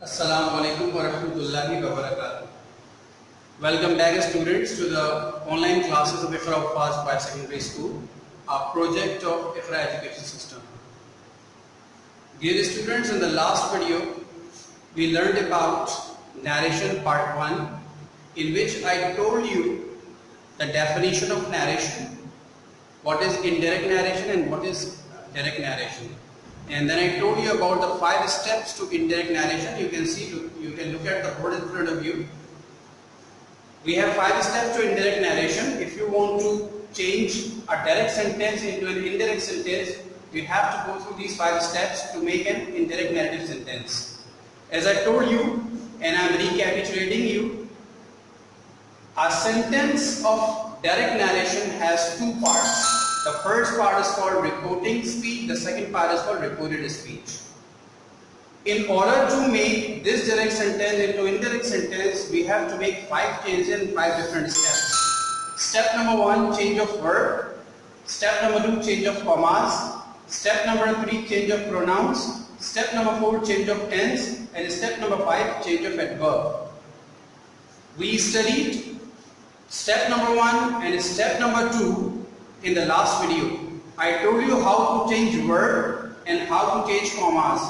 Assalamu alaikum wa rahmatullahi wa barakatuh. Welcome back students to the online classes of Iqra Fast by Secondary School, a project of Iqra Education System. Dear students, in the last video we learned about narration part 1, in which I told you the definition of narration, what is indirect narration and what is direct narration. And then I told you about the 5 steps to indirect narration. You can look at the board in front of you. We have 5 steps to indirect narration. If you want to change a direct sentence into an indirect sentence, you have to go through these 5 steps to make an indirect narrative sentence. As I told you, and I am recapitulating you, a sentence of direct narration has 2 parts. The first part is called reporting speech, the second part is called reported speech. In order to make this direct sentence into indirect sentence, we have to make 5 changes in 5 different steps. Step number 1, change of verb. Step number 2, change of commas. Step number 3, change of pronouns. Step number 4, change of tense. And step number 5, change of adverb. We studied step number 1 and step number 2 in the last video. I told you how to change verb and how to change commas.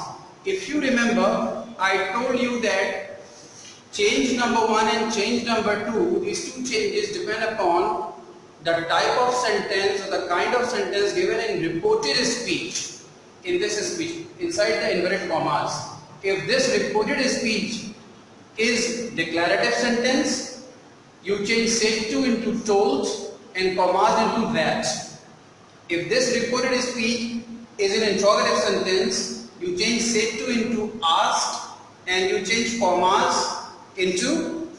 If you remember, I told you that change number 1 and change number 2, these 2 changes depend upon the type of sentence or the kind of sentence given in reported speech. In this speech, inside the inverted commas. If this reported speech is declarative sentence, you change said to into told and commas into that. If this reported speech is an interrogative sentence, you change said to into asked and you change commas into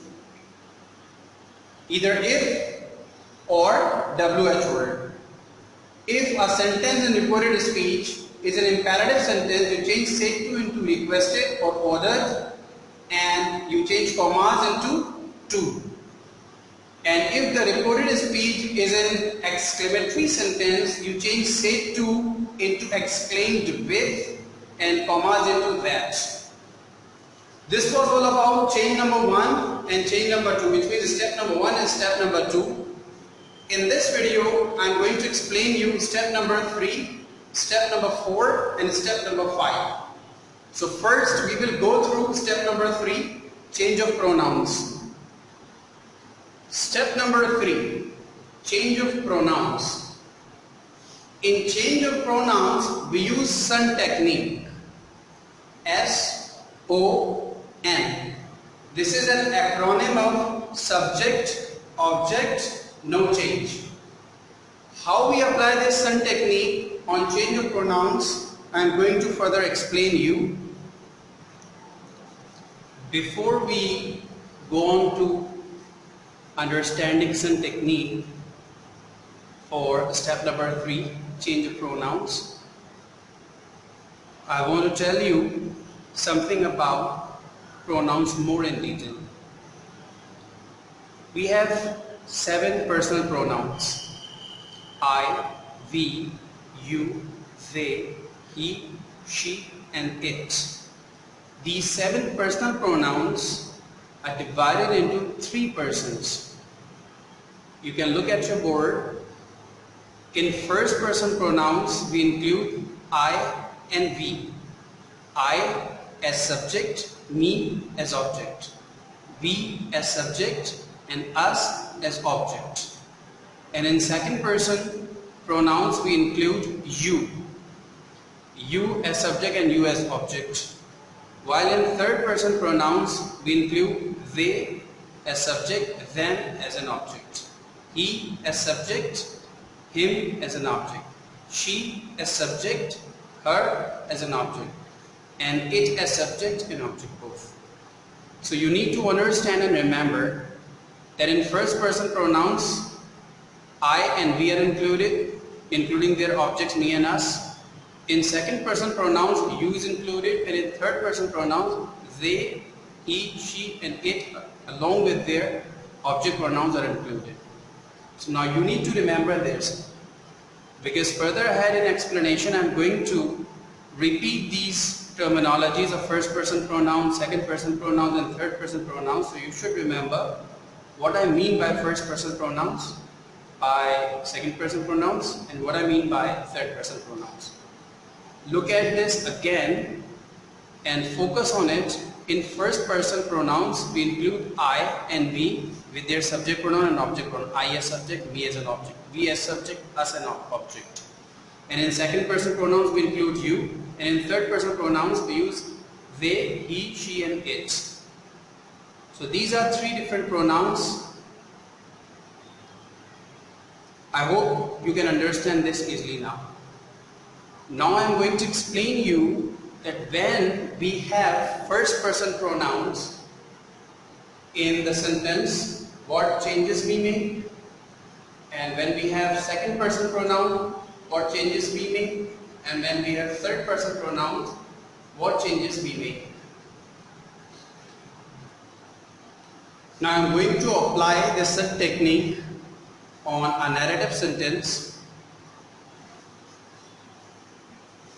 either if or WH word. If a sentence in reported speech is an imperative sentence, you change said to into requested or ordered and you change commas into to. And if the reported speech is an exclamatory sentence, you change said to into exclaimed with and commas into that. This was all about change number 1 and change number 2, which means step number 1 and step number 2. In this video, I am going to explain you step number 3, step number 4 and step number 5. So first we will go through step number 3, change of pronouns. Step number 3, change of pronouns. In change of pronouns, we use SON technique. S-O-N. This is an acronym of subject, object, no change. How we apply this SON technique on change of pronouns, I am going to further explain you. Before we go on to understanding SON technique for step number 3, change of pronouns, I want to tell you something about pronouns more in detail. We have 7 personal pronouns: I, we, you, they, he, she and it. These 7 personal pronouns are divided into 3 persons. You can look at your board. In first person pronouns, we include I and we. I as subject, me as object. We as subject and us as object. And in second person pronouns, we include you. You as subject and you as object. While in third person pronouns, we include they as subject, them as an object. He as subject, him as an object. She as subject, her as an object. And it as subject and object both. So you need to understand and remember that in first person pronouns, I and we are included, including their objects, me and us. In second person pronouns, you is included, and in third person pronouns, they, he, she and it along with their object pronouns are included. So now you need to remember this, because further ahead in explanation I am going to repeat these terminologies of first person pronouns, second person pronouns and third person pronouns. So you should remember what I mean by first person pronouns, by second person pronouns, and what I mean by third person pronouns. Look at this again and focus on it. In first person pronouns, we include I and we with their subject pronoun and object pronoun. I as subject, me as an object, we as subject, us as an object. And in second person pronouns, we include you. And in third person pronouns, we use they, he, she and it. So these are three different pronouns. I hope you can understand this easily now. Now I am going to explain you that when we have first person pronouns in the sentence, what changes we make, and when we have second person pronoun, what changes we make, and when we have third person pronouns, what changes we make. Now I am going to apply this technique on a narrative sentence.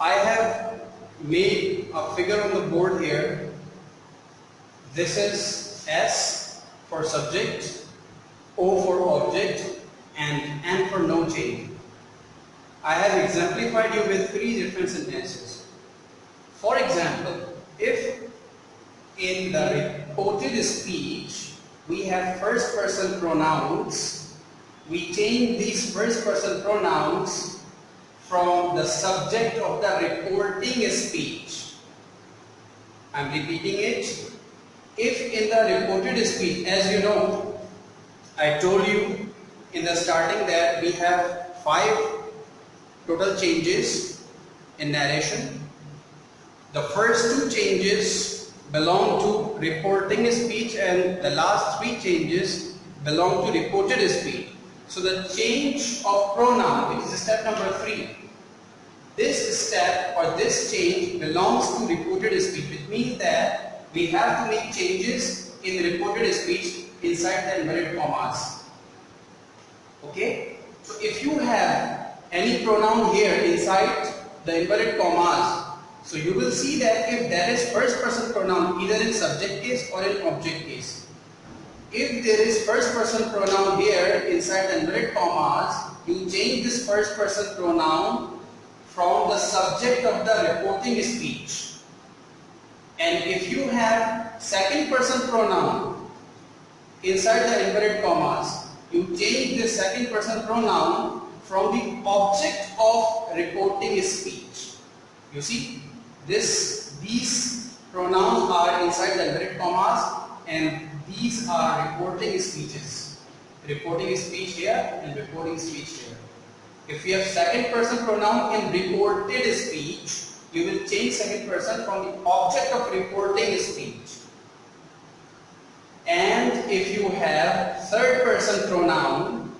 I have made a figure on the board here. This is S for subject, O for object, and N for no change. I have exemplified you with three different sentences. For example, if in the reported speech we have first person pronouns, we change these first person pronouns from the subject of the reporting speech. I am repeating it. If in the reported speech, as you know, I told you in the starting that we have 5 total changes in narration. The first 2 changes belong to reporting speech and the last 3 changes belong to reported speech. So the change of pronoun, which is step number 3, this step or this change belongs to reported speech, which means that we have to make changes in the reported speech inside the inverted commas. Okay? So if you have any pronoun here inside the inverted commas, so you will see that if there is first person pronoun either in subject case or in object case. If there is first person pronoun here inside the inverted commas, you change this first person pronoun from the subject of the reporting speech. And if you have second person pronoun inside the inverted commas, you change the second person pronoun from the object of reporting speech. You see, these pronouns are inside the inverted commas and these are reporting speeches. Reporting speech here and reporting speech here. If you have second person pronoun in reported speech, you will change second person from the object of reporting speech. And if you have third person pronoun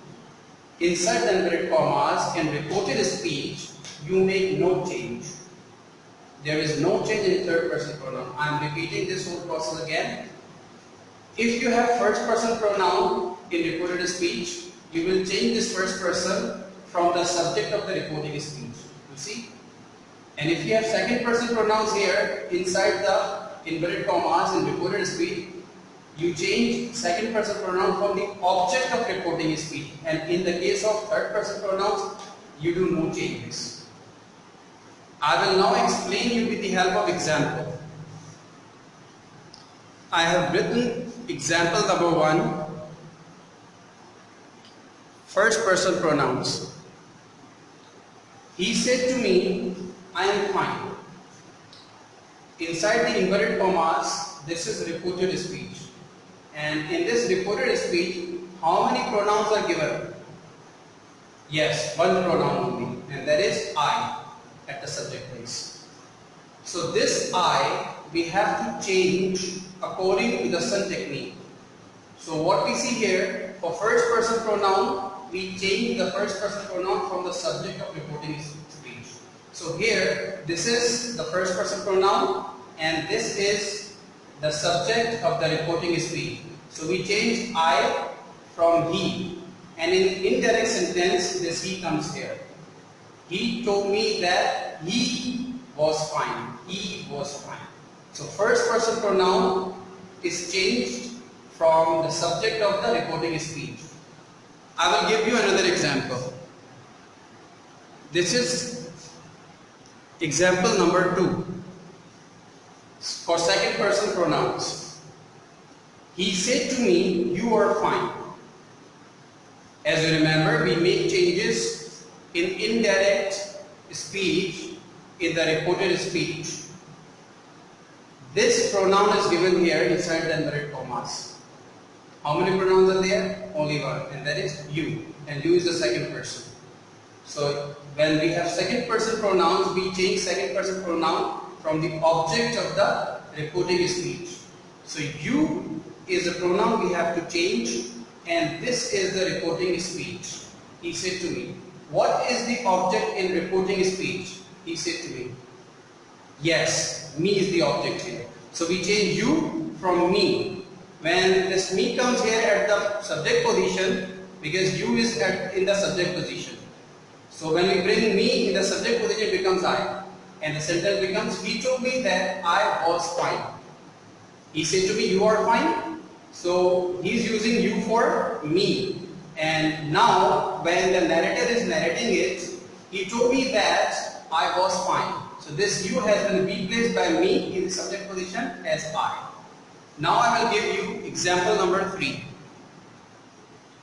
inside the inverted commas in reported speech, you make no change. There is no change in third person pronoun. I am repeating this whole process again. If you have first person pronoun in reported speech, you will change this first person from the subject of the reporting speech. You see? And if you have second person pronouns here inside the inverted commas in reported speech, you change second person pronoun from the object of reporting speech. And in the case of third person pronouns, you do no changes. I will now explain you with the help of example. I have written example number 1, first person pronouns. He said to me, I am fine. Inside the inverted commas, this is reported speech. And in this reported speech, how many pronouns are given? Yes, one pronoun only, and that is I at the subject place. So this I, we have to change according to the sun technique. So what we see here, for first person pronoun, we change the first person pronoun from the subject of reporting speech. So here, this is the first person pronoun and this is the subject of the reporting speech. So we change I from he, and in indirect sentence, this he comes here. He told me that he was fine. He was fine. So first person pronoun is changed from the subject of the reporting speech. I will give you another example. This is example number 2 for second person pronouns. He said to me, you are fine. As you remember, we make changes in indirect speech in the reported speech. This pronoun is given here inside the inverted commas. How many pronouns are there? Only one, and that is you. And you is the second person. So when we have second person pronouns, we change second person pronoun from the object of the reporting speech. So you is a pronoun we have to change, and this is the reporting speech. He said to me, what is the object in reporting speech? He said to me, yes, me is the object here. So we change you from me. When this me comes here at the subject position, because you is in the subject position. So when we bring me in the subject position, it becomes I. And the sentence becomes, he told me that I was fine. He said to me, you are fine. So he's using you for me. And now when the narrator is narrating it, he told me that I was fine. So this you has been replaced by me in the subject position as I. Now I will give you example number 3.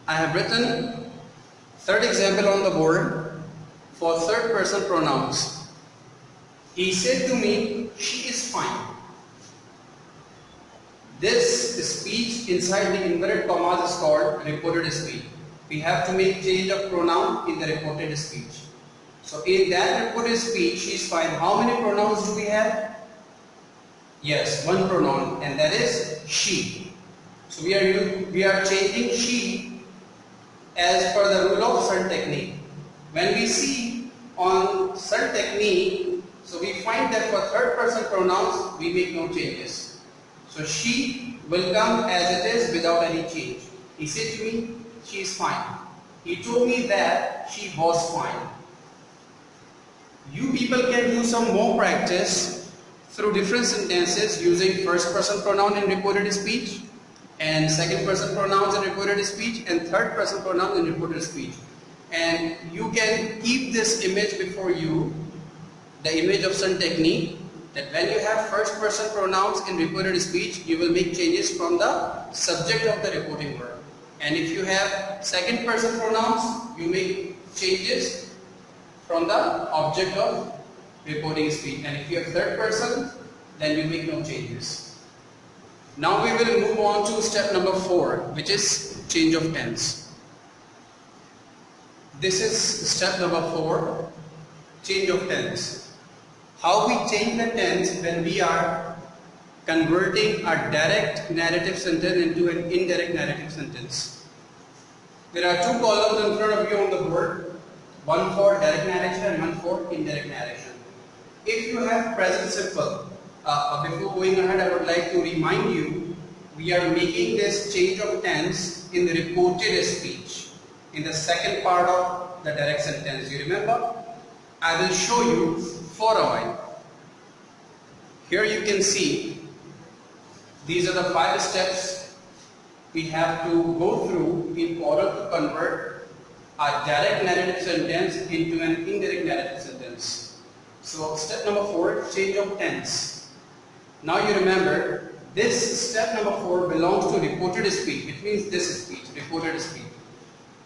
I have written third example on the board for third person pronouns. He said to me, she is fine. This speech inside the inverted commas is called reported speech. We have to make change of pronoun in the reported speech. So in that reported speech, she is fine. How many pronouns do we have? Yes, one pronoun, and that is she. So we are changing she as per the rule of CERT technique. When we see on CERT technique, so we find that for third person pronouns we make no changes. So she will come as it is without any change. He said to me, she is fine. He told me that she was fine. You people can do some more practice through different sentences using first person pronoun in reported speech, and second person pronouns in reported speech, and third person pronouns in reported speech. And you can keep this image before you, the image of some technique, that when you have first person pronouns in reported speech, you will make changes from the subject of the reporting verb. And if you have second person pronouns, you make changes from the object of reporting speech. And if you have third person, then you make no changes. Now we will move on to step number 4, which is change of tense. This is step number 4, change of tense. How we change the tense when we are converting a direct narrative sentence into an indirect narrative sentence. There are 2 columns in front of you on the board, one for direct narration and one for indirect narration. If you have present simple, before going ahead, I would like to remind you, we are making this change of tense in the reported speech, in the second part of the direct sentence. You remember? I will show you for a while. Here you can see, these are the 5 steps we have to go through in order to convert a direct narrative sentence into an indirect narrative sentence. So step number 4, change of tense. Now you remember, this step number 4 belongs to reported speech. It means this speech, reported speech.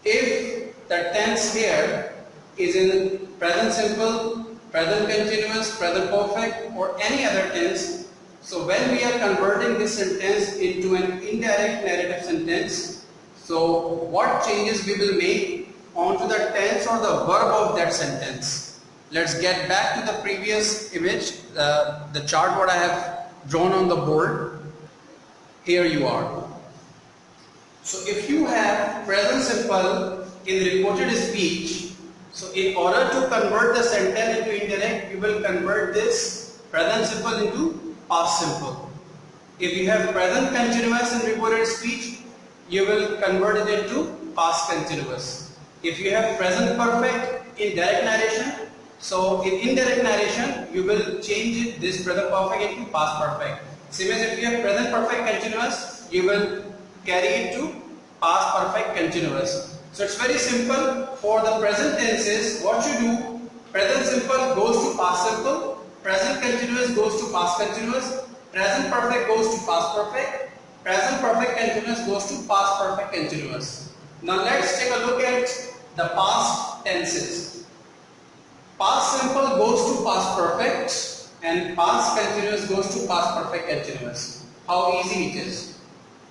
If the tense here is in present simple, present continuous, present perfect, or any other tense, so when we are converting this sentence into an indirect narrative sentence, so what changes we will make onto the tense or the verb of that sentence? Let's get back to the previous image, the chart what I have drawn on the board. Here you are. So if you have present simple in reported speech, so in order to convert the sentence into indirect, you will convert this present simple into past simple. If you have present continuous in reported speech, you will convert it into past continuous. If you have present perfect in direct narration, So in indirect narration, you will change this present perfect into past perfect. Same as if you have present perfect continuous, you will carry it to past perfect continuous. So it's very simple. For the present tenses, what you do, present simple goes to past simple, present continuous goes to past continuous, present perfect goes to past perfect, present perfect continuous goes to past perfect continuous. Now let's take a look at the past tenses. Past simple goes to past perfect and past continuous goes to past perfect continuous. How easy it is.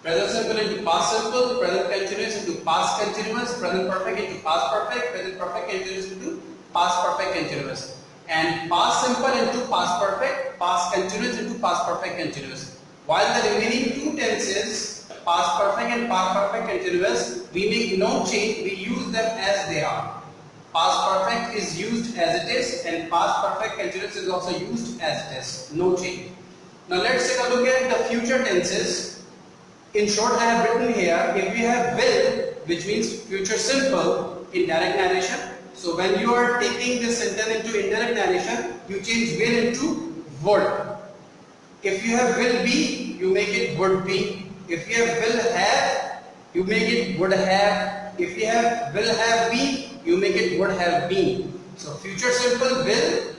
Present simple into past simple, present continuous into past continuous, present perfect into past perfect, present perfect continuous into past perfect continuous. And past simple into past perfect, past continuous into past perfect continuous. While the remaining two tenses, past perfect and past perfect continuous, we make no change, we use them as they are. Past perfect is used as it is and past perfect continuous is also used as it is. No change. Now let's take a look at the future tenses. In short, I have written here, if we have will, which means future simple in direct narration. So when you are taking this sentence into indirect narration, you change will into would. If you have will be, you make it would be. If you have will have, you make it would have. If you have will have be, you make it would have been. So future simple will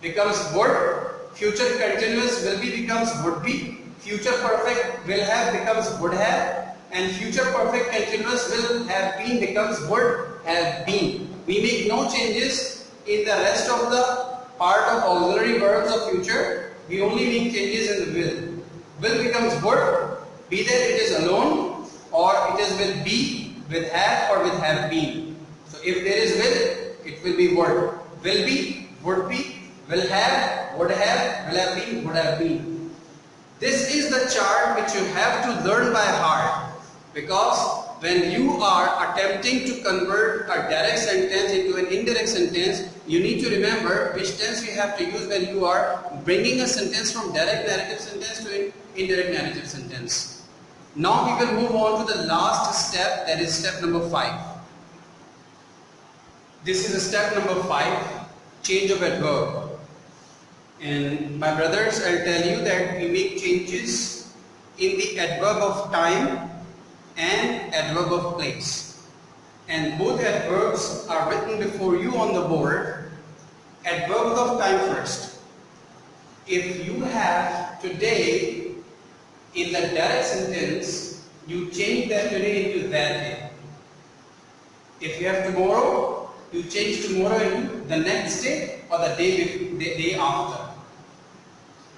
becomes would, future continuous will be becomes would be, future perfect will have becomes would have, and future perfect continuous will have been becomes would have been. We make no changes in the rest of the part of auxiliary verbs of future. We only make changes in the will. Will becomes would, be that it is alone or it is with be, with have or with have been. So if there is will, it will be would. Will be, would be, will have been, would have been. This is the chart which you have to learn by heart, because when you are attempting to convert a direct sentence into an indirect sentence, you need to remember which tense you have to use when you are bringing a sentence from direct narrative sentence to an indirect narrative sentence. Now we will move on to the last step, that is step number 5. This is step number 5, change of adverb. And my brothers, I'll tell you that we make changes in the adverb of time and adverb of place. And both adverbs are written before you on the board. Adverb of time first. If you have today in the direct sentence, you change that today into that day. If you have tomorrow, you change tomorrow into the next day or the day after.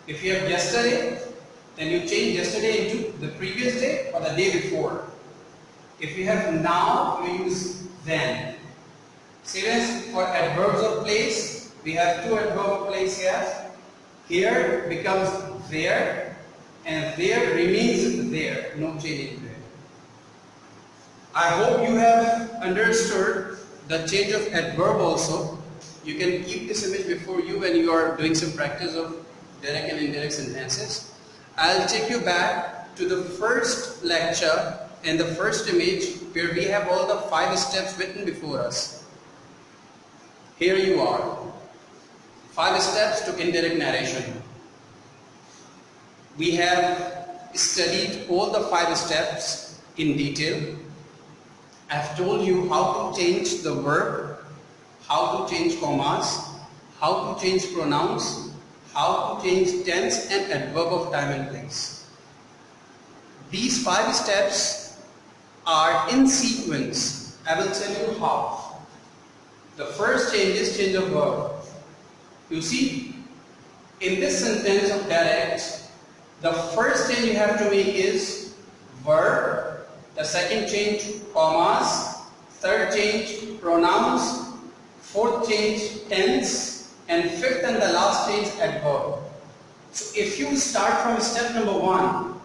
If you have yesterday, then you change yesterday into the previous day or the day before. If you have now, you use then. Same as for adverbs of place, we have two adverbs of place here. Here becomes there and there remains there, no change in there. I hope you have understood the change of adverb also. You can keep this image before you when you are doing some practice of direct and indirect sentences. I'll take you back to the first lecture and the first image where we have all the 5 steps written before us. Here you are. 5 steps to indirect narration. We have studied all the 5 steps in detail. I've told you how to change the verb, how to change commas, how to change pronouns, how to change tense and adverb of time and place. These 5 steps are in sequence. I will tell you how. The first change is change of verb. You see, in this sentence of direct, the first change you have to make is verb, the second change commas, third change pronouns, fourth change tense, and fifth and the last change adverb. So if you start from step number 1,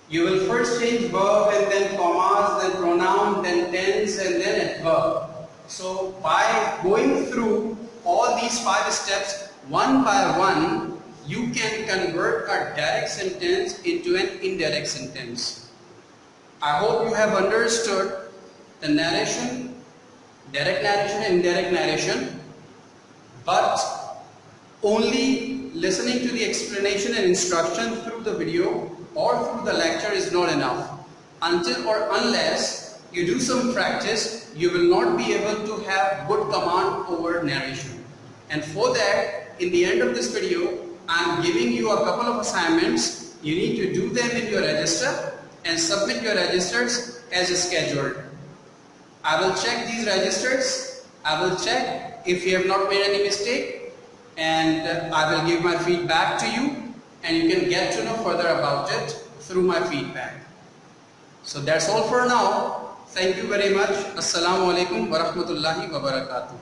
you will first change verb and then commas, then pronoun, then tense and then adverb. So by going through all these 5 steps one by one, you can convert a direct sentence into an indirect sentence. I hope you have understood the narration, direct narration and indirect narration. But only listening to the explanation and instruction through the video or through the lecture is not enough. Until or unless you do some practice, you will not be able to have good command over narration. And for that, in the end of this video, I am giving you a couple of assignments. You need to do them in your register and submit your registers as scheduled. I will check these registers. I will check if you have not made any mistake, and I will give my feedback to you, and you can get to know further about it through my feedback. So that's all for now. Thank you very much. Assalamu alaikum wa rahmatullahi wa barakatuh.